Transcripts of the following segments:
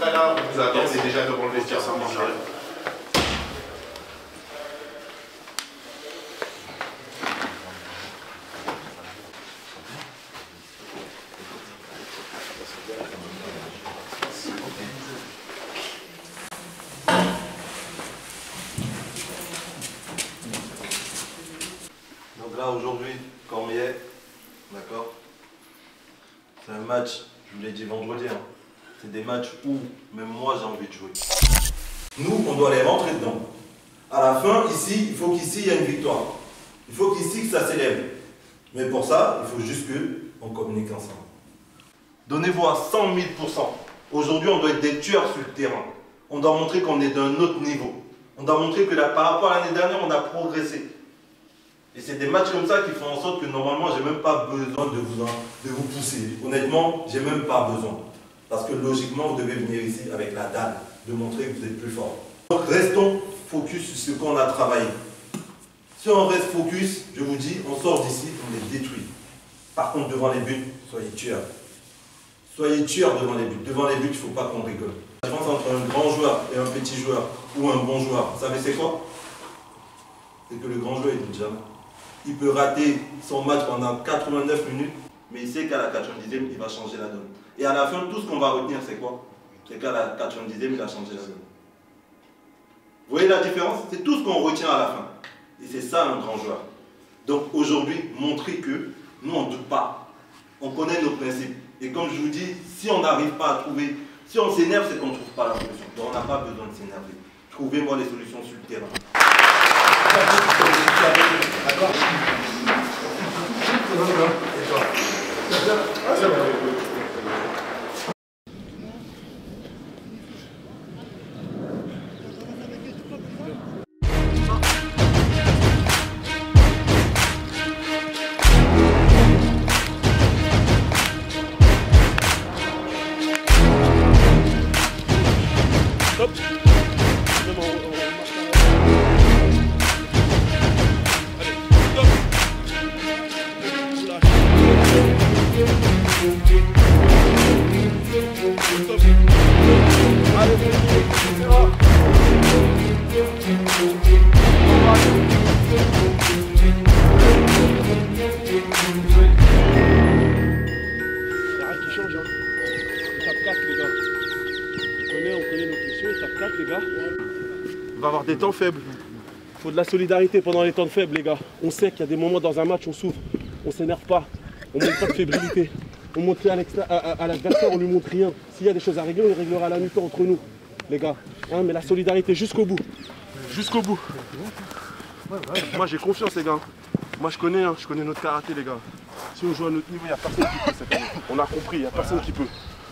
pas là, on vous attend, on est déjà devant le vestiaire. Donc là aujourd'hui, Cormier, d'accord, c'est un match, je vous l'ai dit vendredi, hein. C'est des matchs où même moi j'ai envie de jouer. Nous, on doit les rentrer dedans. À la fin, ici, il faut qu'ici il y ait une victoire. Il faut qu'ici que ça s'élève. Mais pour ça, il faut juste qu'on communique ensemble. Donnez-vous à 100 000 %. Aujourd'hui, on doit être des tueurs sur le terrain. On doit montrer qu'on est d'un autre niveau. On doit montrer que là, par rapport à l'année dernière, on a progressé. Et c'est des matchs comme ça qui font en sorte que normalement, j'ai même pas besoin de vous pousser. Honnêtement, j'ai même pas besoin. Parce que logiquement, vous devez venir ici avec la dalle, de montrer que vous êtes plus fort. Donc restons focus sur ce qu'on a travaillé. Si on reste focus, je vous dis, on sort d'ici, on est détruit. Par contre, devant les buts, soyez tueurs. Soyez tueurs devant les buts. Devant les buts, il ne faut pas qu'on rigole. La différence entre un grand joueur et un petit joueur, ou un bon joueur, vous savez c'est quoi? C'est que le grand joueur, il dit jamais. Il peut rater son match pendant 89 minutes, mais il sait qu'à la 90e, il va changer la donne. Et à la fin, tout ce qu'on va retenir, c'est quoi? C'est qu'à la 90e, il a changé la donne. Vous voyez la différence? C'est tout ce qu'on retient à la fin. Et c'est ça un grand joueur. Donc aujourd'hui, montrer que nous, on ne doute pas. On connaît nos principes. Et comme je vous dis, si on n'arrive pas à trouver, si on s'énerve, c'est qu'on ne trouve pas la solution. Donc on n'a pas besoin de s'énerver. Trouvez-moi les solutions sur le terrain. D'accord? Et toi? C'est bon. On va avoir des temps faibles. Il faut de la solidarité pendant les temps faibles, les gars. On sait qu'il y a des moments dans un match, on souffre, on s'énerve pas, on ne montre pas de fébrilité. On montre à l'adversaire, on lui montre rien. S'il y a des choses à régler, on les réglera à la mi-temps entre nous, les gars. Hein, mais la solidarité jusqu'au bout. Jusqu'au bout. Moi j'ai confiance, les gars. Moi je connais notre karaté, les gars. Si on joue à notre niveau, il n'y a personne qui peut cette année. On a compris, il n'y a personne qui peut.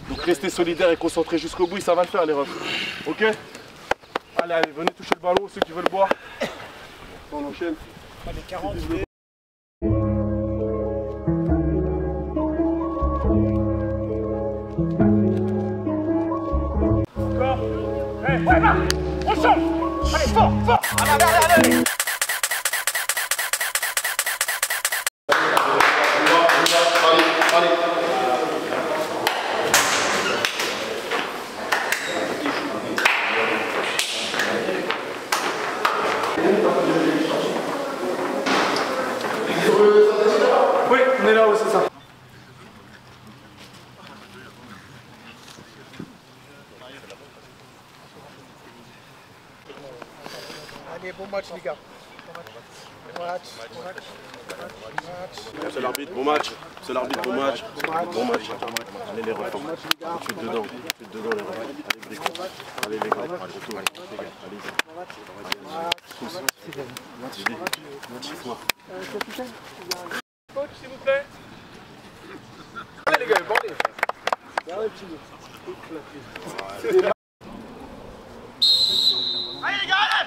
Donc restez solidaires et concentrés jusqu'au bout et ça va le faire, les refs. Ok? Allez, allez, venez toucher le ballon, ceux qui veulent boire. On enchaîne. Allez, 40. Encore. Hey, ouais, va. On change. Allez, fort, fort. Allez, allez, allez. Oui, on est là, oui, c'est ça. Allez, bon match, les gars. Bon match. C'est l'arbitre, bon match. C'est l'arbitre, bon match. Bon match. Allez, les refs. Tu es dedans, les refs. Allez, Brico. Allez, les gars. Allez, retour. Allez, Coach, s'il vous plaît. Allez, les gars, bandez. Allez, les gars, allez.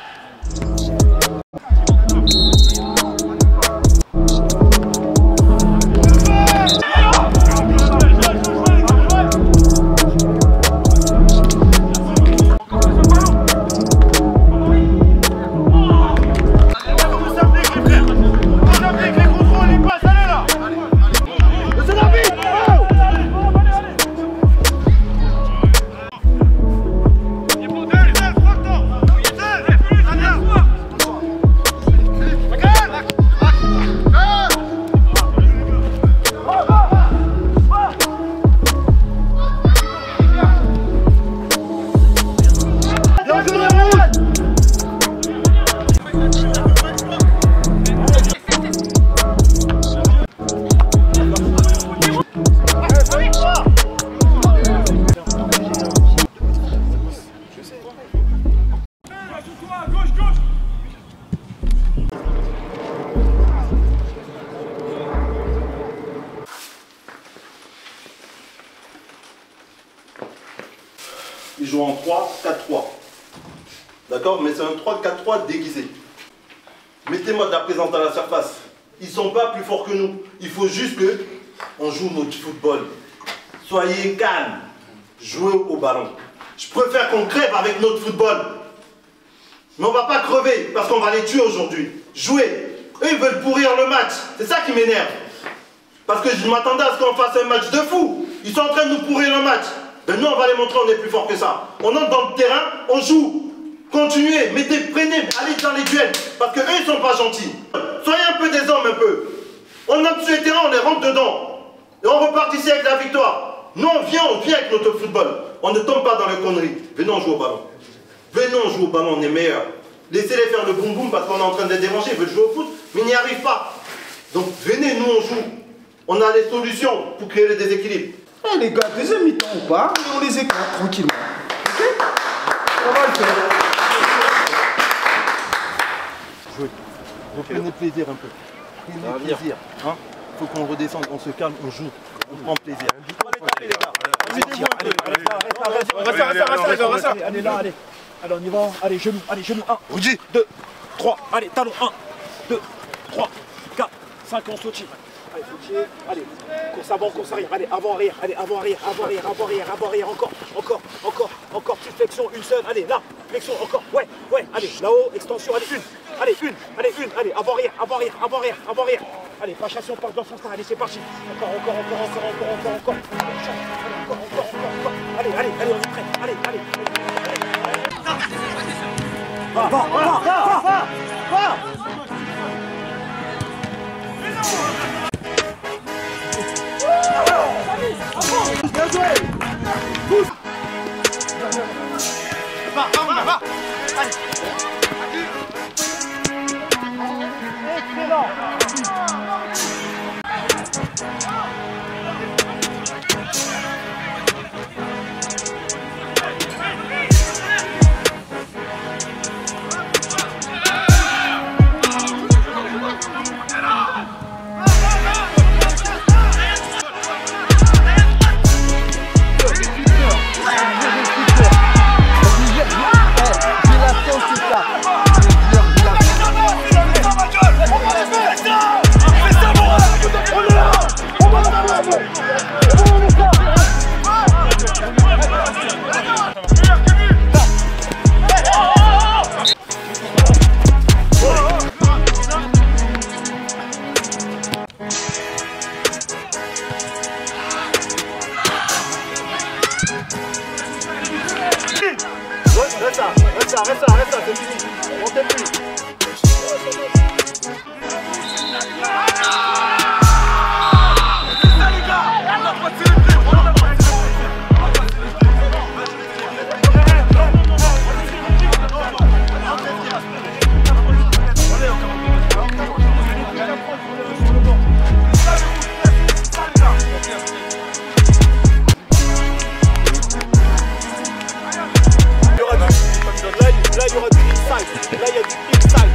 les D'accord? Mais c'est un 3-4-3 déguisé. Mettez-moi de la présence dans la surface. Ils sont pas plus forts que nous. Il faut juste que on joue notre football. Soyez calmes. Jouez au ballon. Je préfère qu'on crève avec notre football. Mais on va pas crever parce qu'on va les tuer aujourd'hui. Jouez. Eux, ils veulent pourrir le match. C'est ça qui m'énerve. Parce que je m'attendais à ce qu'on fasse un match de fou. Ils sont en train de nous pourrir le match. Mais nous, on va les montrer, on est plus fort que ça. On entre dans le terrain, on joue. Continuez, prenez, allez dans les duels. Parce qu'eux, ils sont pas gentils. Soyez un peu des hommes, un peu. On entre sur les terrains, on les rentre dedans. Et on repart ici avec la victoire. Nous, on vient avec notre football. On ne tombe pas dans les conneries. Venez, on joue au ballon. Venez, on joue au ballon, on est meilleurs. Laissez-les faire le boum boum parce qu'on est en train de les déranger. Ils veulent jouer au foot, mais ils n'y arrivent pas. Donc, venez, nous, on joue. On a les solutions pour créer le déséquilibre. Eh les gars, deuxième mi-temps ou pas, on les éclate tranquillement. Ok? On va le faire. Jouez. Donc prenez plaisir un peu. Prenez plaisir. Hein? Faut qu'on redescende, on se calme, on joue. On prend plaisir. Allez, les gars. Reste. Allez là, allez. Allez, on y va. Allez, genoux. 1, 2, 3. Allez, talon. 1, 2, 3, 4, 5, on saute. Allez, sautier. Allez, course avant, course arrière. Allez, avant, arrière. Allez, avant, arrière. Encore. Petite flexion, une seule. Allez, là. Flexion, encore. Ouais. Allez, là-haut, extension. Allez, une. Allez, avant, arrière. Allez, passation par dans son sens. Allez, c'est parti. Encore. Allez, on est prêt. Allez. Va. Bien joué. Va. Allez. Excellent. Reste ça, c'est fini. Montez plus. Là, il y aura du inside. Là, il y a du inside.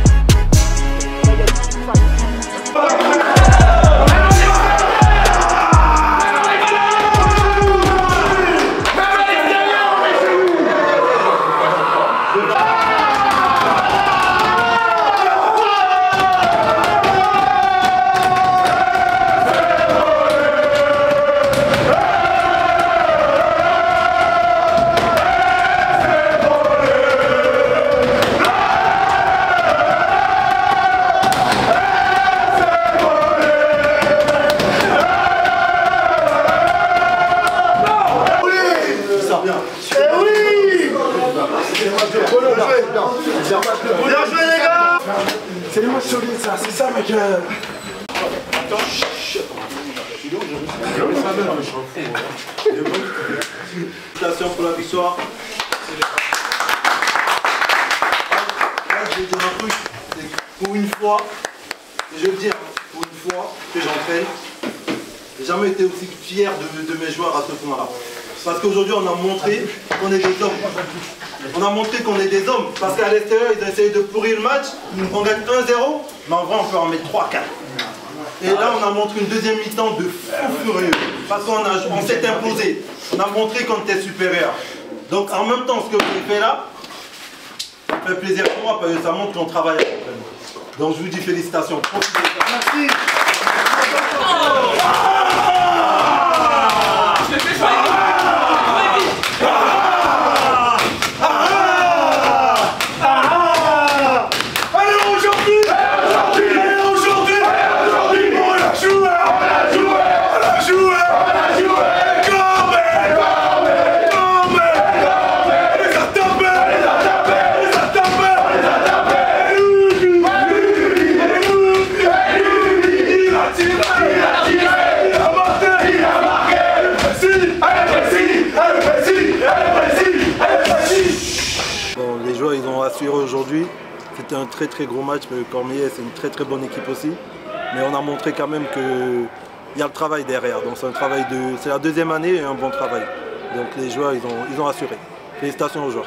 Bien joué les gars. C'est les matchs solides ça, c'est ça mec. Félicitations pour la victoire. Je vais dire un truc, c'est que pour une fois, et je veux dire, pour une fois que j'entraîne, j'ai jamais été aussi fier de mes joueurs à ce point-là. Parce qu'aujourd'hui, on a montré qu'on est des hommes. On a montré qu'on est des hommes. Parce qu'à l'extérieur, ils ont essayé de pourrir le match. On gagne 1-0, mais en vrai, on peut en mettre 3-4. Et là, on a montré une deuxième mi-temps de fou furieux. Parce qu'on s'est imposé. On a montré qu'on était supérieur. Donc, en même temps, ce que vous avez fait là, fait plaisir pour moi parce que ça montre qu'on travaille à l'entraînement. Donc je vous dis félicitations. Merci. Aujourd'hui, c'était un très gros match. Cormier, c'est une très bonne équipe aussi. Mais on a montré quand même qu'il y a le travail derrière. Donc c'est la deuxième année et un bon travail. Donc les joueurs, ils ont assuré. Félicitations aux joueurs.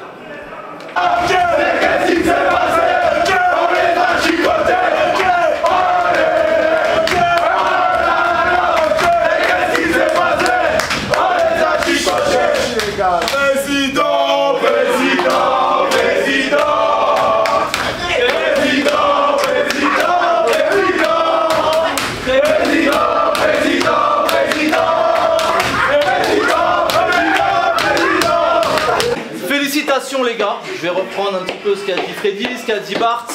Félicitations les gars, je vais reprendre un petit peu ce qu'a dit Freddy, ce qu'a dit Bart.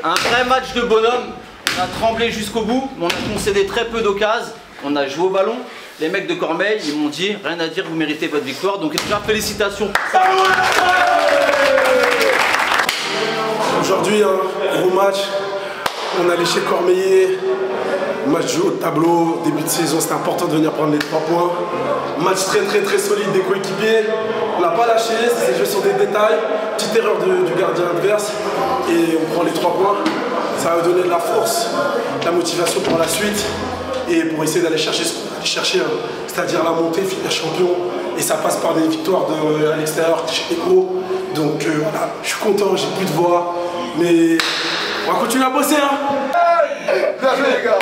Un vrai match de bonhomme, on a tremblé jusqu'au bout, mais on a concédé très peu d'occasions, on a joué au ballon. Les mecs de Cormeilles, ils m'ont dit, rien à dire, vous méritez votre victoire, donc déjà félicitations. Aujourd'hui, un gros match, on allait chez Cormeillet. Match joué au tableau, début de saison, c'était important de venir prendre les 3 points. Match très solide des coéquipiers. On n'a pas lâché, c'est joué sur des détails. Petite erreur du gardien adverse et on prend les 3 points. Ça va donner de la force, de la motivation pour la suite et pour essayer d'aller chercher ce qu'on allait chercher, c'est-à-dire la montée, finir champion. Et ça passe par des victoires à l'extérieur chez les gros. Donc voilà, je suis content, j'ai plus de voix, mais on va continuer à bosser. Hein. Bien joué les gars.